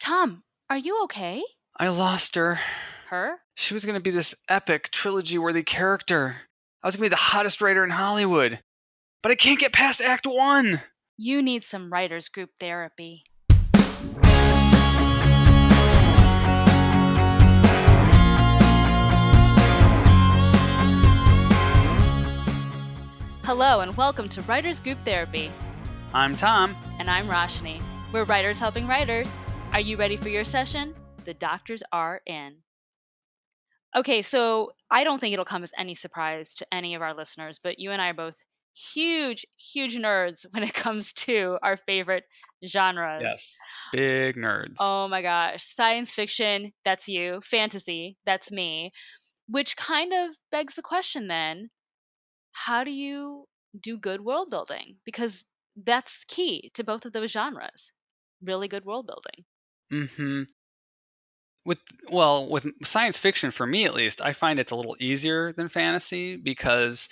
Tom, are you okay? I lost her. Her? She was going to be this epic, trilogy-worthy character. I was going to be the hottest writer in Hollywood. But I can't get past Act 1! You need some writers group therapy. Hello and welcome to Writers Group Therapy. I'm Tom. And I'm Roshni. We're writers helping writers. Are you ready for your session? The doctors are in. Okay, so I don't think it'll come as any surprise to any of our listeners, but you and I are both huge nerds when it comes to our favorite genres. Yes. Big nerds. Oh my gosh. Science fiction, that's you. Fantasy, that's me. Which kind of begs the question then, how do you do good world building? Because that's key to both of those genres. Really good world building. Mm-hmm. With science fiction, for me at least, I find it's a little easier than fantasy because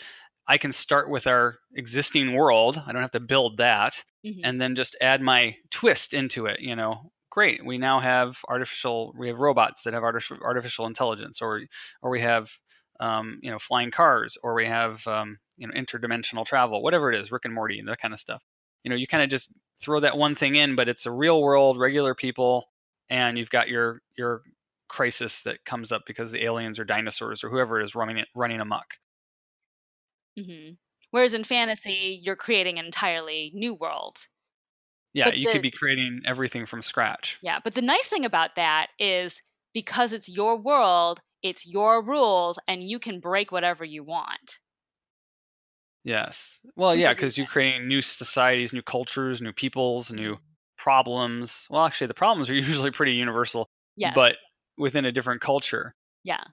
I can start with our existing world. I don't have to build that, Mm-hmm. and then just add my twist into it. Great. We now have we have robots that have artificial intelligence, or we have flying cars, or we have interdimensional travel, whatever it is, Rick and Morty and that kind of stuff. You kind of just throw that one thing in, but it's a real world, regular people, and you've got your crisis that comes up because the aliens or dinosaurs or whoever is running amok. Mm-hmm. Whereas in fantasy, you're creating an entirely new world. Yeah, But you could the be creating everything from scratch. Yeah, but the nice thing about that is because it's your world, it's your rules, and you can break whatever you want. Yes. Well, Which yeah, I do because you're think. creating new societies, new cultures, new peoples, new Mhm. problems. Well, actually, the problems are usually pretty universal, Yes. but within a different culture. Yeah.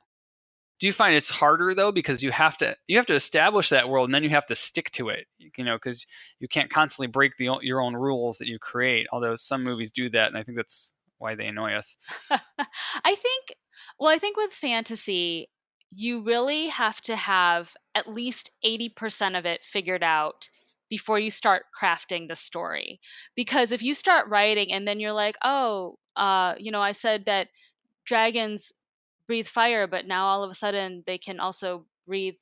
Do you find it's harder though because you have to establish that world and then you have to stick to it, because you can't constantly break your own rules that you create. Although some movies do that, and I think that's why they annoy us. I think, I think with fantasy, you really have to have at least 80% of it figured out before you start crafting the story. Because if you start writing and then you're like, oh, I said that dragons breathe fire, but now all of a sudden they can also breathe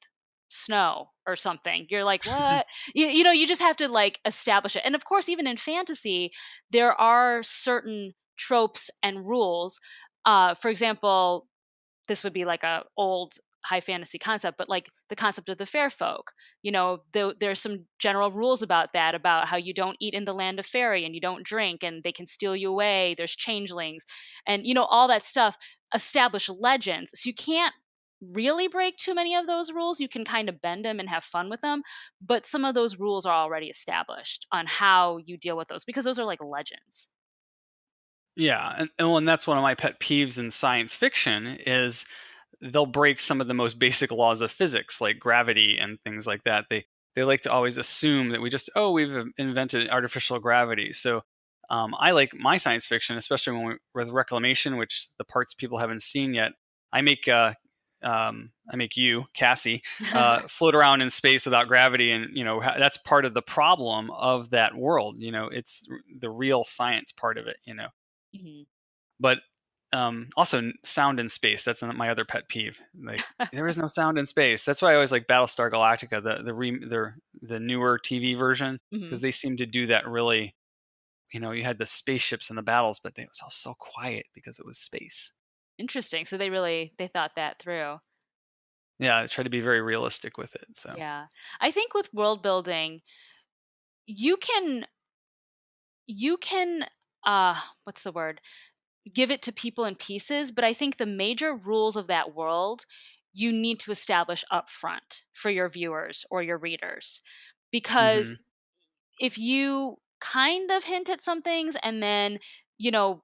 snow or something. You're like, what? You just have to like establish it. And of course, even in fantasy, there are certain tropes and rules. For example, this would be like a old high fantasy concept, but like the concept of the fair folk. There's some general rules about that, about how you don't eat in the land of fairy and you don't drink and they can steal you away. There's changelings and all that stuff. Establish legends, so you can't really break too many of those rules. You can kind of bend them and have fun with them, but some of those rules are already established on how you deal with those because those are like legends. Yeah, and that's one of my pet peeves in science fiction is they'll break some of the most basic laws of physics, like gravity and things like that. They like to always assume that we've invented artificial gravity. So I like my science fiction, especially with Reclamation, which the parts people haven't seen yet. I make I make you, Cassie, float around in space without gravity, and that's part of the problem of that world. It's the real science part of it. Mhm. But also sound in space. That's my other pet peeve. Like there is no sound in space. That's why I always like Battlestar Galactica, the newer TV version, because Mhm. they seem to do that really. You had the spaceships and the battles, but it was all so quiet because it was space. Interesting. So they thought that through. Yeah, I try to be very realistic with it. So Yeah. I think with world building, you can you can what's the word? Give it to people in pieces, but I think the major rules of that world you need to establish up front for your viewers or your readers. Because hmm if you kind of hint at some things and then, you know,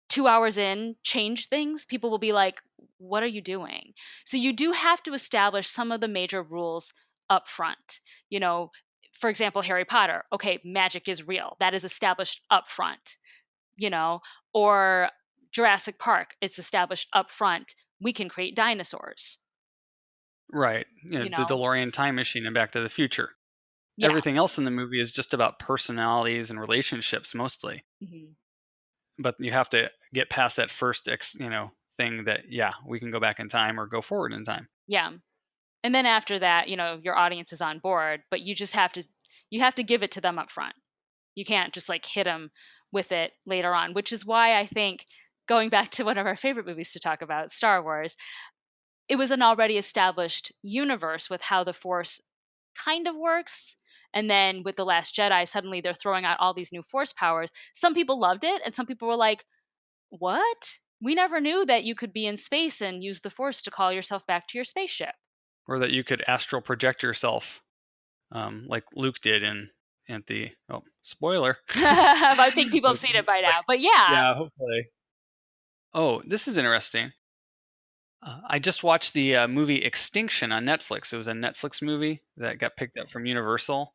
2 hours in change things, people will be like, "What are you doing?" So you do have to establish some of the major rules up front. You know, for example, Harry Potter, okay, magic is real. That is established up front, you know, or Jurassic Park, it's established up front. We can create dinosaurs, right. you The know? DeLorean time machine and Back to the Future. Yeah. Everything else in the movie is just about personalities and relationships mostly. Mhm. but you have to get past that first thing that, yeah, we can go back in time or go forward in time. Yeah. And then after that, your audience is on board, but you have to give it to them up front. You can't just like hit them with it later on, which is why I think going back to one of our favorite movies to talk about, Star Wars, it was an already established universe with how the Force kind of works. And then with The Last Jedi, suddenly they're throwing out all these new Force powers. Some people loved it, and some people were like, what? We never knew that you could be in space and use the Force to call yourself back to your spaceship. Or that you could astral project yourself, like Luke did in the spoiler. I think people have seen it by Like, now. But yeah. yeah, hopefully. Oh, this is interesting. I just watched the movie Extinction on Netflix. It was a Netflix movie that got picked up from Universal.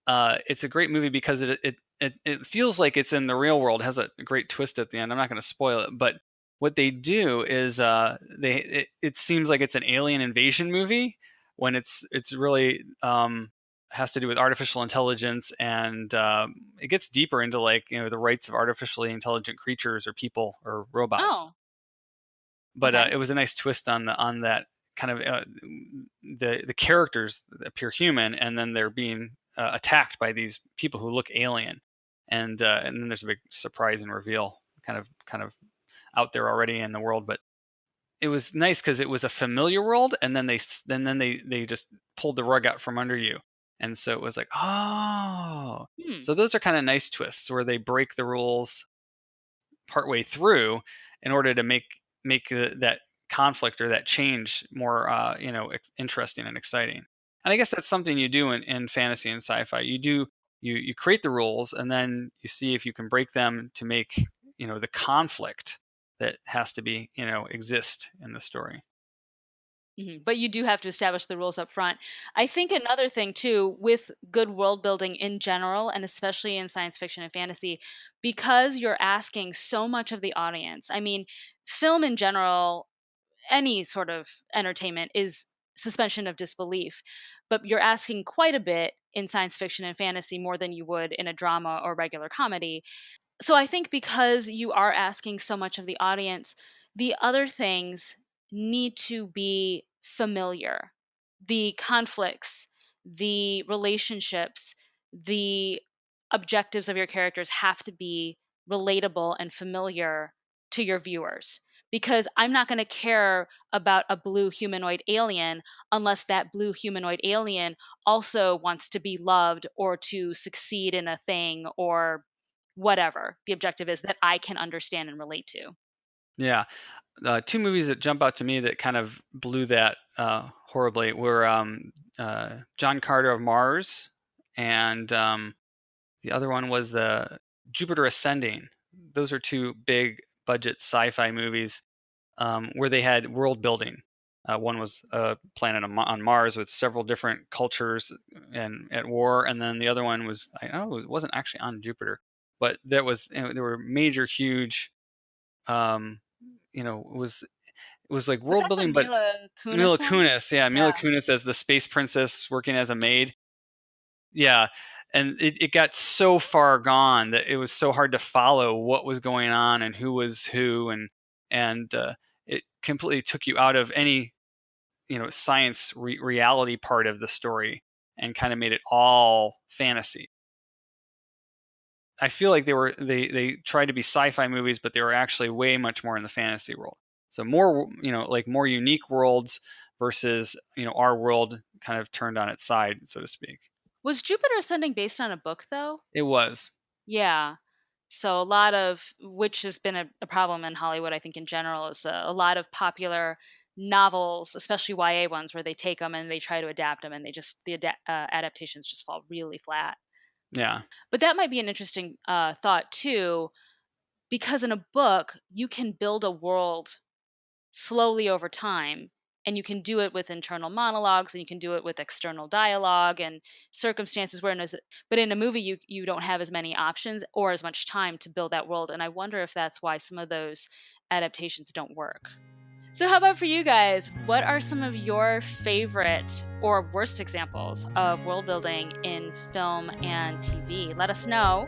It's a great movie because it feels like it's in the real world. It has a great twist at the end. I'm not going to spoil it, but what they do is it seems like it's an alien invasion movie when it's really has to do with artificial intelligence, and it gets deeper into like the rights of artificially intelligent creatures or people or robots. Oh, But okay. it was a nice twist on that kind of the characters appear human, and then they're being attacked by these people who look alien, and then there's a big surprise and reveal, kind of out there already in the world. But it was nice because it was a familiar world, and then they just pulled the rug out from under you, and so it was like, oh, Hmm. so those are kind of nice twists where they break the rules partway through in order to make that conflict or that change more interesting and exciting. And I guess that's something you do in fantasy and sci-fi. You create the rules, and then you see if you can break them to make the conflict that has to be exist in the story. But you do have to establish the rules up front. I think another thing too with good world building in general, and especially in science fiction and fantasy, because you're asking so much of the audience. I mean, film in general, any sort of entertainment is suspension of disbelief, but you're asking quite a bit in science fiction and fantasy more than you would in a drama or regular comedy. So I think because you are asking so much of the audience, the other things need to be familiar. The conflicts, the relationships, the objectives of your characters have to be relatable and familiar to your viewers. Because I'm not going to care about a blue humanoid alien unless that blue humanoid alien also wants to be loved or to succeed in a thing or whatever the objective is that I can understand and relate to. Yeah. Two movies that jump out to me that kind of blew that horribly were John Carter of Mars, and the other one was the Jupiter Ascending. Those are two big budget sci-fi movies where they had world building. One was a planet on Mars with several different cultures and at war, and then the other one was, I know it wasn't actually on Jupiter, but there were major, huge, it was like Was world that the building, but Mila Mila Kunis one? Kunis, yeah, Yeah. Mila Kunis as the space princess working as a maid. Yeah, and it got so far gone that it was so hard to follow what was going on and who was who, and it completely took you out of any science reality part of the story and kind of made it all fantasy. I feel like they tried to be sci-fi movies, but they were actually way much more in the fantasy world. So more like more unique worlds versus our world kind of turned on its side, so to speak. Was Jupiter Ascending based on a book though? It was. Yeah. So a lot of which has been a problem in Hollywood, I think in general, is a lot of popular novels, especially YA ones, where they take them and they try to adapt them, and adaptations just fall really flat. Yeah. But that might be an interesting thought too, because in a book you can build a world slowly over time, and you can do it with internal monologues, and you can do it with external dialogue and circumstances but in a movie you don't have as many options or as much time to build that world, and I wonder if that's why some of those adaptations don't work. So, how about for you guys? What are some of your favorite or worst examples of world building in film and TV? Let us know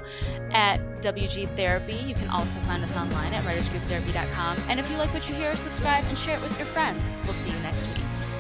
at WG Therapy. You can also find us online at writersgrouptherapy.com. And if you like what you hear, subscribe and share it with your friends. We'll see you next week.